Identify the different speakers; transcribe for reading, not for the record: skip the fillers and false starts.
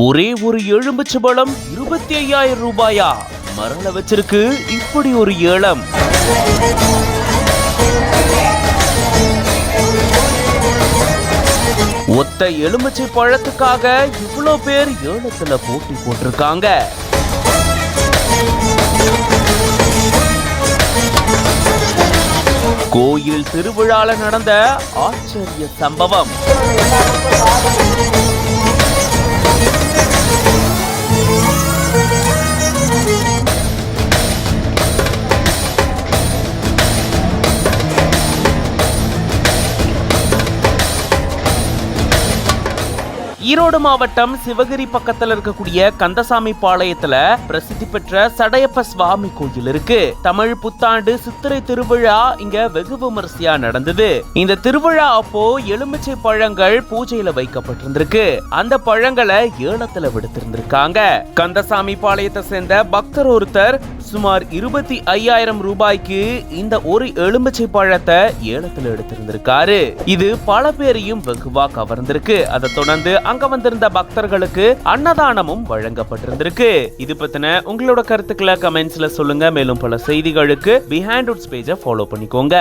Speaker 1: ஒரே ஒரு எலுமிச்சம்பழம் 25,000 ரூபாயா? மரல வச்சிருக்கு இப்படி ஒரு ஏலம். ஒத்த எலுமிச்சை பழத்துக்காக இவ்வளோ பேர் ஏலத்துல போட்டி போட்டிருக்காங்க. கோயில் திருவிழால நடந்த ஆச்சரிய சம்பவம். ஈரோடு மாவட்டம் சிவகிரி பக்கத்துல இருக்கக்கூடிய கந்தசாமி பாளையத்துல பிரசித்தி பெற்ற சடையப்ப சுவாமி கோயில் இருக்கு. தமிழ் புத்தாண்டு சித்திரை திருவிழா இங்க வெகு விமரிசையா நடந்தது. இந்த திருவிழா அப்போ எலுமிச்சை பழங்கள் பூஜையில வைக்கப்பட்டிருந்திருக்கு. அந்த பழங்களை ஏலத்துல விடுத்திருந்திருக்காங்க. கந்தசாமி பாளையத்தை சேர்ந்த பக்தர் ஒருத்தர் சுமார் 25,000 ரூபாய்க்கு இந்த ஒரு எலுமிச்சை பழத்தை ஏலத்துல எடுத்திருந்திருக்காரு. இது பல பேரையும் வெகுவா கவர்ந்திருக்கு. அதை தொடர்ந்து அங்க வந்திருந்த பக்தர்களுக்கு அன்னதானமும் வழங்கப்பட்டிருந்திருக்கு. இது பத்தின உங்களோட கருத்துக்களை கமெண்ட்ஸ்ல சொல்லுங்க. மேலும் பல செய்திகளுக்கு பிஹைண்ட் ரூட்ஸ் பேஜை ஃபாலோ பண்ணிக்கோங்க.